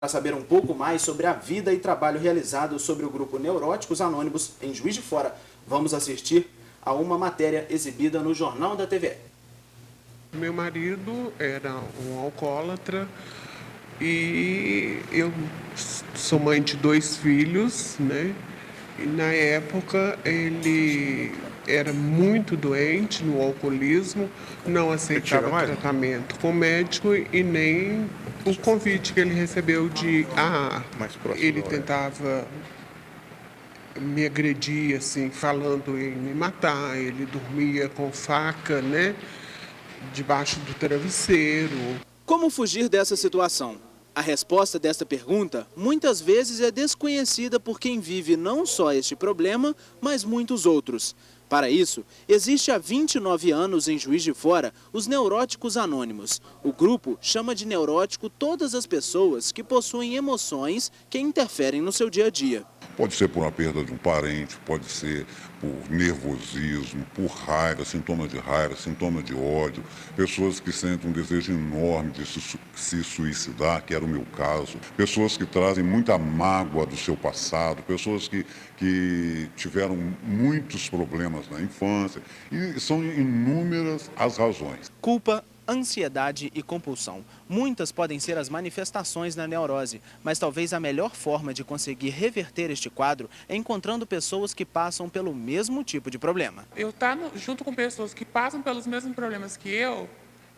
saber um pouco mais sobre a vida e trabalho realizado sobre o grupo Neuróticos Anônimos em Juiz de Fora, vamos assistir a uma matéria exibida no Jornal da TVE. Meu marido era um alcoólatra e eu sou mãe de 2 filhos, né? E na época ele era muito doente no alcoolismo, não aceitava tratamento com médico e nem o convite que ele recebeu de AA. Ele tentava me agredir, assim, falando em me matar, ele dormia com faca, né? Debaixo do travesseiro. Como fugir dessa situação? A resposta desta pergunta muitas vezes é desconhecida por quem vive não só este problema, mas muitos outros. Para isso, existe há 29 anos em Juiz de Fora os Neuróticos Anônimos. O grupo chama de neurótico todas as pessoas que possuem emoções que interferem no seu dia a dia. Pode ser por uma perda de um parente, pode ser por nervosismo, por raiva, sintomas de ódio, pessoas que sentem um desejo enorme de se suicidar, que era o meu caso, pessoas que trazem muita mágoa do seu passado, pessoas que tiveram muitos problemas na infância, e são inúmeras as razões. Culpa, ansiedade e compulsão. Muitas podem ser as manifestações da neurose, mas talvez a melhor forma de conseguir reverter este quadro é encontrando pessoas que passam pelo mesmo tipo de problema. Eu estar junto com pessoas que passam pelos mesmos problemas que eu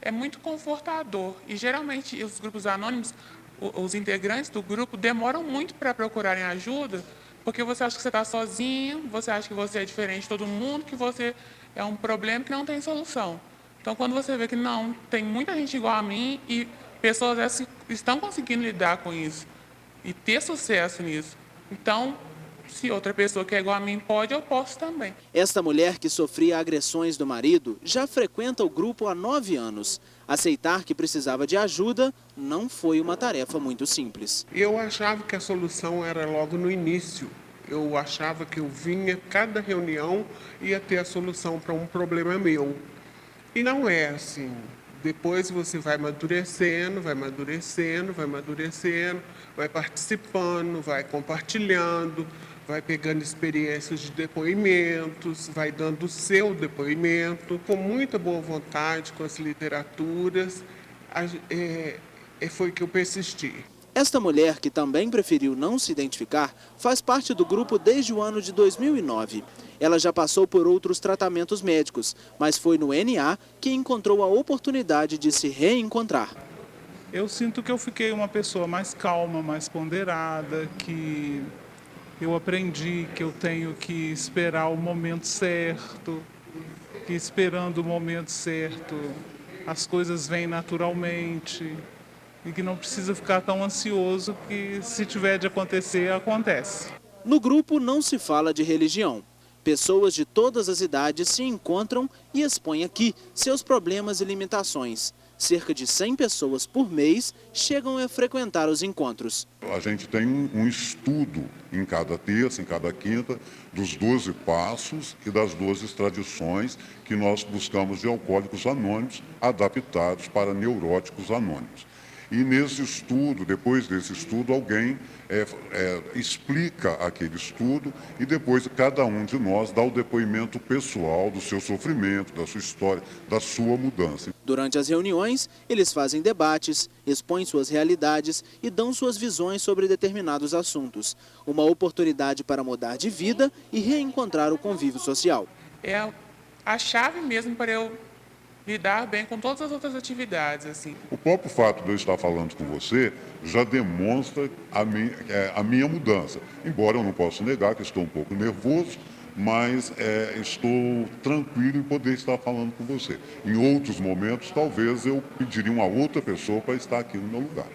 é muito confortador. E geralmente os grupos anônimos, os integrantes do grupo demoram muito para procurarem ajuda, porque você acha que você está sozinho, você acha que você é diferente de todo mundo, que você é um problema que não tem solução. Então, quando você vê que não, tem muita gente igual a mim e pessoas estão conseguindo lidar com isso e ter sucesso nisso. Então, se outra pessoa que é igual a mim pode, eu posso também. Esta mulher que sofria agressões do marido já frequenta o grupo há 9 anos. Aceitar que precisava de ajuda não foi uma tarefa muito simples. Eu achava que a solução era logo no início. Eu achava que eu vinha, cada reunião ia ter a solução para um problema meu. E não é assim. Depois você vai amadurecendo, vai participando, vai compartilhando, vai pegando experiências de depoimentos, vai dando o seu depoimento, com muita boa vontade, com as literaturas, foi que eu persisti. Esta mulher, que também preferiu não se identificar, faz parte do grupo desde o ano de 2009. Ela já passou por outros tratamentos médicos, mas foi no NA que encontrou a oportunidade de se reencontrar. Eu sinto que eu fiquei uma pessoa mais calma, mais ponderada, que eu aprendi que eu tenho que esperar o momento certo, que esperando o momento certo as coisas vêm naturalmente e que não precisa ficar tão ansioso, que se tiver de acontecer, acontece. No grupo não se fala de religião. Pessoas de todas as idades se encontram e expõem aqui seus problemas e limitações. Cerca de 100 pessoas por mês chegam a frequentar os encontros. A gente tem um estudo em cada terça, em cada quinta, dos 12 passos e das 12 tradições que nós buscamos de alcoólicos anônimos adaptados para neuróticos anônimos. E nesse estudo, depois desse estudo, alguém explica aquele estudo e depois cada um de nós dá o depoimento pessoal do seu sofrimento, da sua história, da sua mudança. Durante as reuniões, eles fazem debates, expõem suas realidades e dão suas visões sobre determinados assuntos. Uma oportunidade para mudar de vida e reencontrar o convívio social. É a chave mesmo para eu lidar bem com todas as outras atividades, assim. O próprio fato de eu estar falando com você já demonstra a minha mudança. Embora eu não possa negar que estou um pouco nervoso, mas estou tranquilo em poder estar falando com você. Em outros momentos, talvez eu pediria uma outra pessoa para estar aqui no meu lugar.